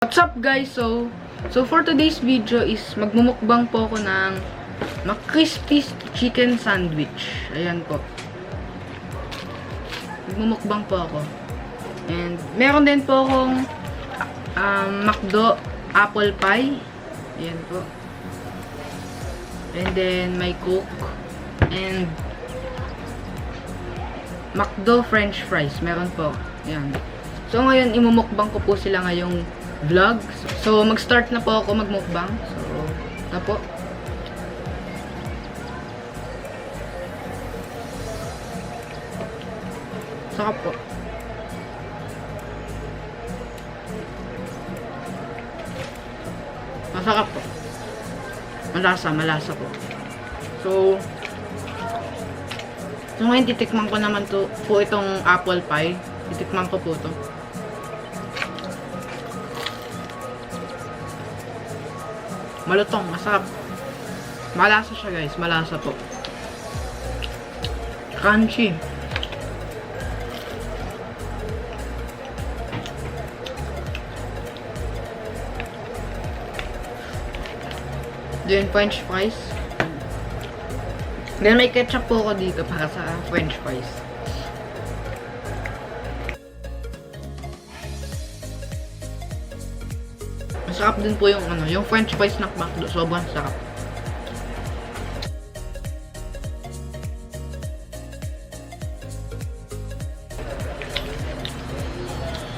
What's up guys? So for today's video is magmumukbang po ako ng McCrispy chicken sandwich. Ayan po. Magmumukbang po ako. And meron din po akong McDo apple pie. Ayan po. And then may Coke and McDo french fries. Meron po. Ayan. So ngayon imumukbang ko po sila ngayong vlog. So mag-start na po ako magmukbang. So na po. Sarap po. Masarap po. Malasa po. So ngayon titikman ko naman po itong apple pie. Titikman ko po to. Malutong, masarap. Malasa siya guys, malasa po. Crunchy. Then french fries. Then may ketchup po ako dito para sa french fries. Masarap din po yung french fries na McDo. Sobrang sarap.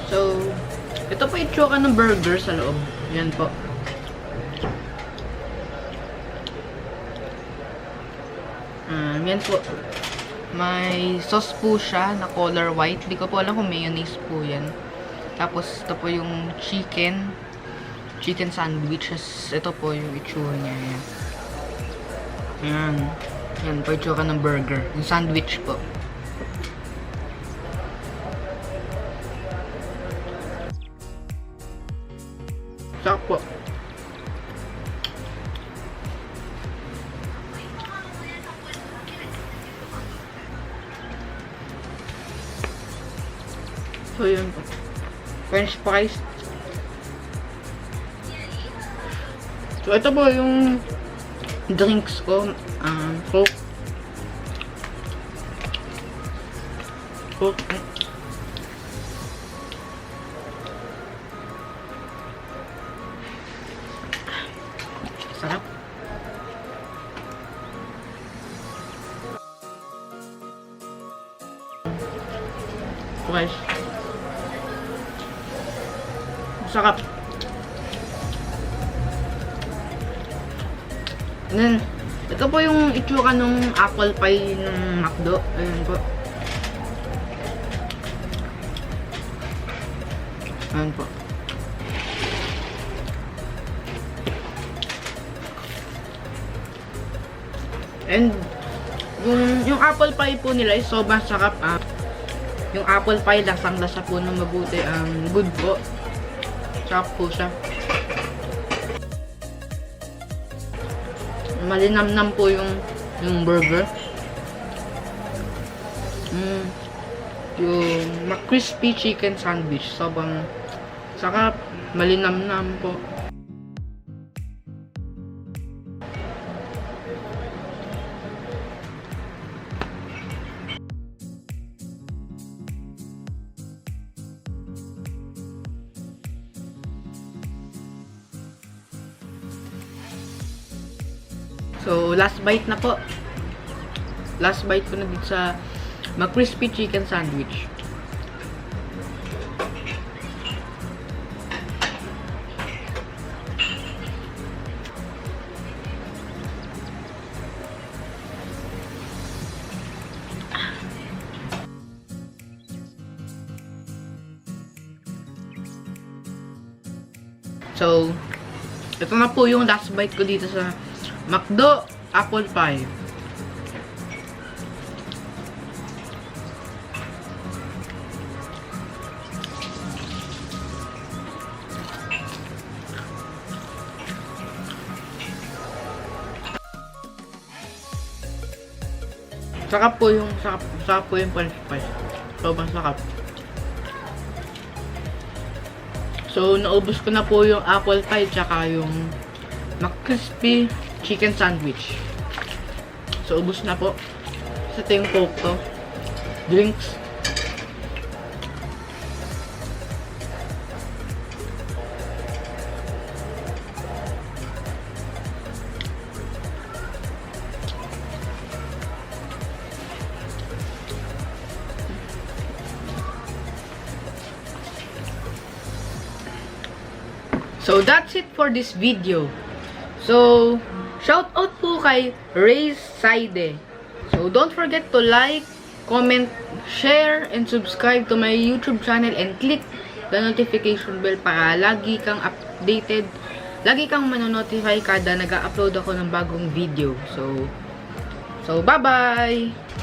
So, ito po itsura ng burger sa loob. Yan po. Yan po. May sauce po siya na color white. Di ko po alam kung mayonnaise po yan. Tapos, ito po yung chicken sandwiches. Ito po yung itsura niya. Yan. Yan po itsura ng burger. Yung sandwich po. Sarap po. So yun po. French fries. So, ito po yung drinks ko. Coke. Sarap. Fresh. Sarap. And then, ito po yung itsura ng apple pie ng McDo. Ayan po. Ayan po. And, yung apple pie po nila is sobrang sarap. Yung apple pie, lasang-lasa po ng mabuti. Good po. Sarap po siya. Malinamnam po yung burger. Yung McCrispy chicken sandwich. Sobrang sarap. Malinamnam po. So, last bite na po. Last bite ko na dito sa McCrispy chicken sandwich. So, ito na po yung last bite ko dito sa McDo apple pie. Sarap po yung french fries. Sobrang sarap. So, naubos ko na po yung apple pie tsaka yung McCrispy chicken sandwich. So, ubos na po. Sa ito yung coke to. Drinks. So, that's it for this video. So, shout out po kay Ray's Side. So, don't forget to like, comment, share, and subscribe to my YouTube channel and click the notification bell para lagi kang updated, lagi kang manonotify kada nag-upload ako ng bagong video. So bye-bye!